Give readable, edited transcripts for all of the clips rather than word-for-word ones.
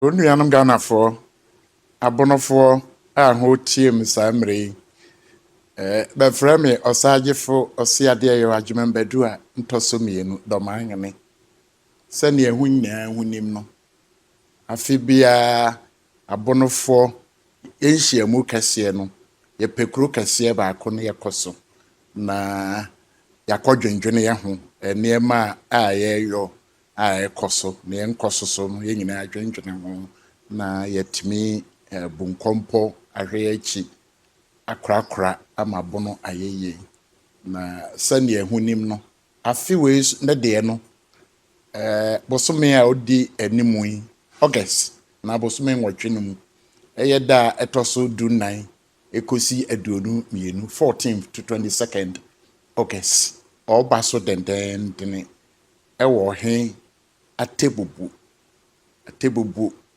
Onuanom Ghanafoɔ abonofoɔ a ho tie me saa mmere yi bɛfrɛ me ɔsagyefo ɔseadeɛ yɛ adwumanbadu a ntɔso mmienu Dormaahene sɛnea ho nyinaa ho nim no afi biara abonofoɔ nhyiamu kɛseɛ no yɛpɛkuro kɛseɛ baako no yɛkɔ so na yɛakɔdwendwene yɛ ho nneɛma a yɛyɔ a ɛkɔ so na yɛnkɔ so no yɛn nyinaa adwendwene ho na yɛtumi bunkɔmpɔ ahwɛ akyi akrakra ama bono ayeye na sɛnea ho nim no afi wei ne deɛ no bosome a odi animu yi August na bosome nwɔtwe no mu ɛyɛ da ɛtɔ so 14 ekosi 22 14th to 22nd August ɔba so dendendene ɛwɔ he Atebubu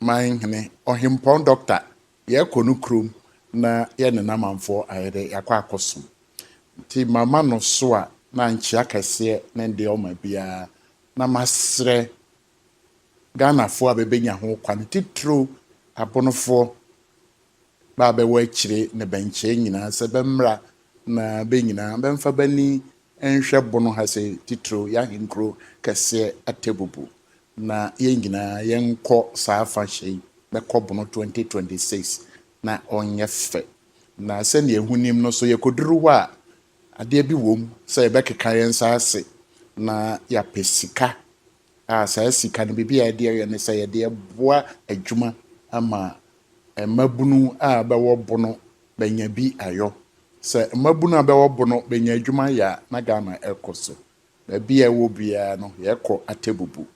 manhene ɔhempɔn doctor yɛkɔ no krom na yɛne namanfoɔ ayɛde yakɔ akɔsom nti mama no so a na nkyia kɛseɛ ne deɛ ɔma biara na masrɛ Ghanafoɔ a bɛbɛnya ho kwan titiro abonofoɔ ba bɛwɔ akyire ne bɛnkyɛ nyinaa sɛ bɛmmra na bɛnyinaa bɛmfa bani nhwɛ bono ha sɛ titiro yɛahenkuro kɛseɛ Atebubu na yɛn nyinaa yɛnkɔ saa fa hyɛ bɛkɔ bono 2026 na ɔnyɛ fɛ na sɛnea ehu nim no so yɛkoduru hɔ a adeɛ bi wom sɛ yɛbɛkeka yɛn nsa ase na yɛapɛ sika a saa sika no bibi a yɛde yɛ ne sɛ yɛde boa adwuma ama mmabunu a bɛwɔ bono bɛnya bi ayɔ sɛ mmabunu a bɛwɔ bono bɛnya adwuma yɛ na Ghana ɛkɔ so baabi a ɛwɔ biara no yɛkɔ Atebubu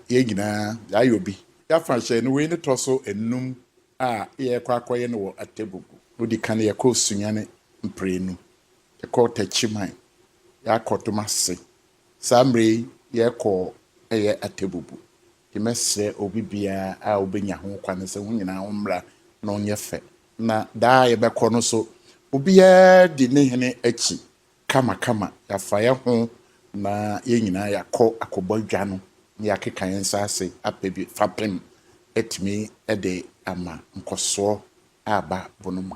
yɛn nyinaa yɛayɔ bi yɛafa hyɛ no wei ne tɔ so enum a yɛkɔ akɔyɛ no wɔ Atebubu wodi kan yɛkɔ sunyane mprenu yɛkɔ tachiman yɛakɔ tomase saa mmere yɛkɔ ɛyɛ Atebubu yɛmɛsrɛ obi biara a obɛnya ho kwan sɛ ho nyinaa ho mmra na ɔnyɛ fɛ na daa yɛbɛkɔ no so obiara di ne hene akyi kama yɛafa yɛ ho na yɛn nyinaa yɛakɔ akɔbɔ dwa no na yɛakeka yɛn nsa ase apɛ bi fapem atumi ɛde ama nkɔsoɔ aba bono mu